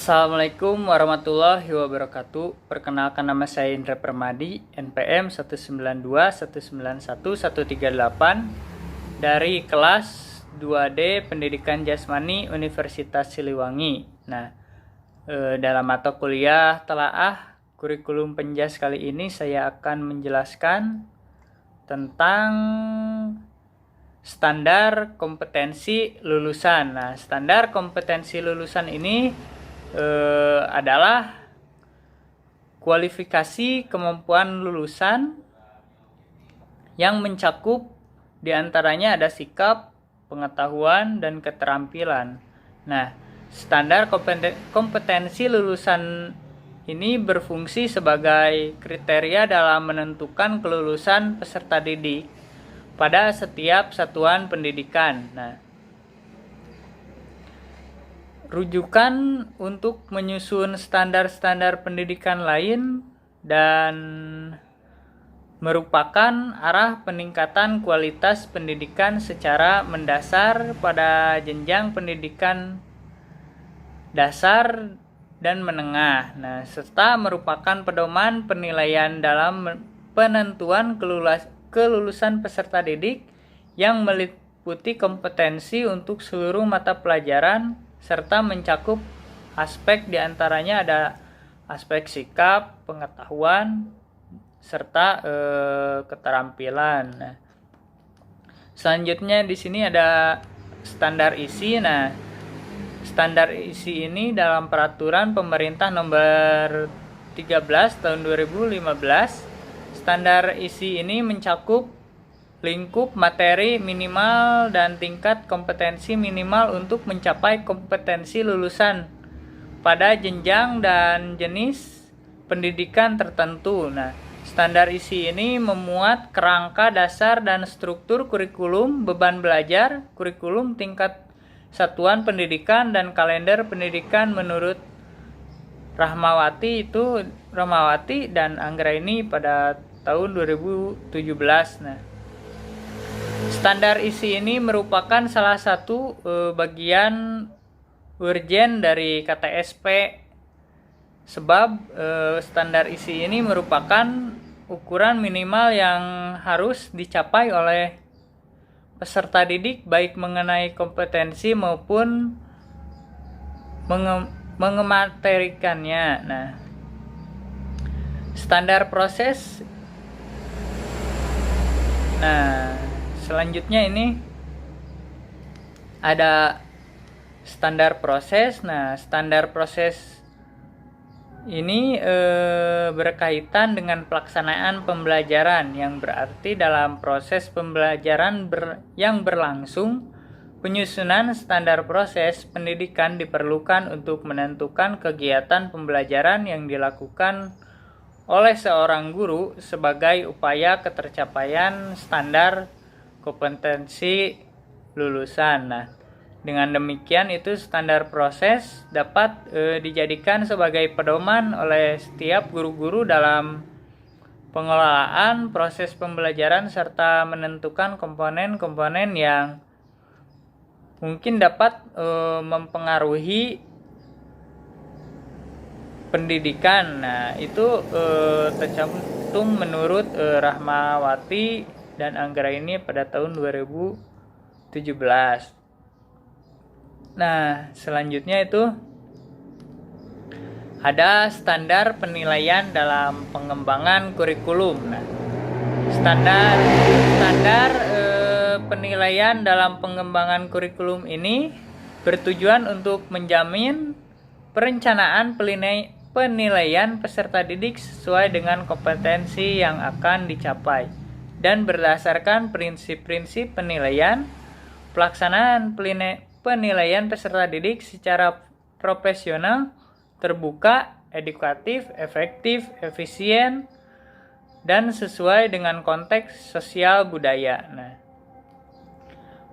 Assalamualaikum warahmatullahi wabarakatuh. Perkenalkan, nama saya Indra Permadi, NPM 192191138 dari kelas 2D Pendidikan Jasmani Universitas Siliwangi. Nah, dalam mata kuliah telaah kurikulum penjas kali ini saya akan menjelaskan tentang standar kompetensi lulusan. Nah, standar kompetensi lulusan ini adalah kualifikasi kemampuan lulusan yang mencakup diantaranya ada sikap, pengetahuan, dan keterampilan. Nah, standar kompetensi lulusan ini berfungsi sebagai kriteria dalam menentukan kelulusan peserta didik pada setiap satuan pendidikan. Nah, rujukan untuk menyusun standar-standar pendidikan lain dan merupakan arah peningkatan kualitas pendidikan secara mendasar pada jenjang pendidikan dasar dan menengah. Nah, serta merupakan pedoman penilaian dalam penentuan kelulusan peserta didik yang meliputi kompetensi untuk seluruh mata pelajaran serta mencakup aspek diantaranya ada aspek sikap, pengetahuan, serta keterampilan. Nah, selanjutnya di sini ada standar isi. Nah, standar isi ini dalam peraturan pemerintah nomor 13 tahun 2015. Standar isi ini mencakup lingkup materi minimal dan tingkat kompetensi minimal untuk mencapai kompetensi lulusan pada jenjang dan jenis pendidikan tertentu. Nah, standar isi ini memuat kerangka dasar dan struktur kurikulum, beban belajar, kurikulum tingkat satuan pendidikan, dan kalender pendidikan menurut Rahmawati dan Anggraini pada tahun 2017. Nah, standar isi ini merupakan salah satu bagian urgen dari KTSP sebab standar isi ini merupakan ukuran minimal yang harus dicapai oleh peserta didik baik mengenai kompetensi maupun mengematerikannya. Nah, standar proses. Nah, selanjutnya ini ada standar proses. Nah, standar proses ini berkaitan dengan pelaksanaan pembelajaran, yang berarti dalam proses pembelajaran yang berlangsung, penyusunan standar proses pendidikan diperlukan untuk menentukan kegiatan pembelajaran yang dilakukan oleh seorang guru sebagai upaya ketercapaian standar kompetensi lulusan. Nah, dengan demikian itu standar proses dapat dijadikan sebagai pedoman oleh setiap guru-guru dalam pengelolaan proses pembelajaran serta menentukan komponen-komponen yang mungkin dapat mempengaruhi pendidikan. Nah, itu tercantum menurut Rahmawati dan Anggraini pada tahun 2017. Nah, selanjutnya itu ada standar penilaian dalam pengembangan kurikulum. Nah, standar penilaian dalam pengembangan kurikulum ini bertujuan untuk menjamin perencanaan penilaian peserta didik sesuai dengan kompetensi yang akan dicapai dan berdasarkan prinsip-prinsip penilaian, pelaksanaan penilaian peserta didik secara profesional, terbuka, edukatif, efektif, efisien, dan sesuai dengan konteks sosial budaya. Nah,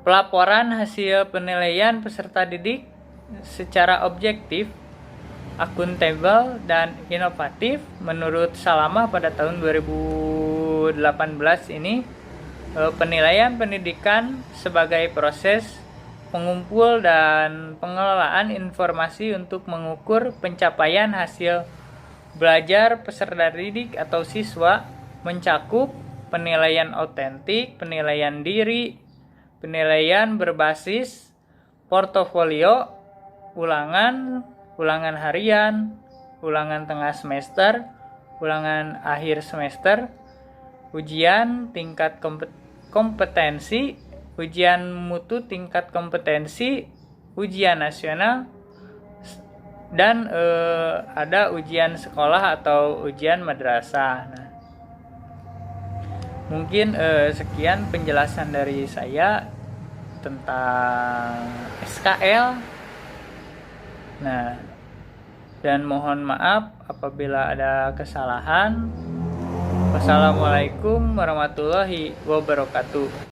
pelaporan hasil penilaian peserta didik secara objektif, akuntabel, dan inovatif menurut Salamah pada tahun 2018 ini, penilaian pendidikan sebagai proses pengumpul dan pengelolaan informasi untuk mengukur pencapaian hasil belajar peserta didik atau siswa, mencakup penilaian autentik, penilaian diri, penilaian berbasis portofolio, ulangan harian, ulangan tengah semester, ulangan akhir semester, ujian tingkat kompetensi, ujian mutu tingkat kompetensi, ujian nasional, dan ada ujian sekolah atau ujian madrasah. Nah, mungkin sekian penjelasan dari saya tentang SKL. Nah, dan mohon maaf apabila ada kesalahan. Wassalamualaikum warahmatullahi wabarakatuh.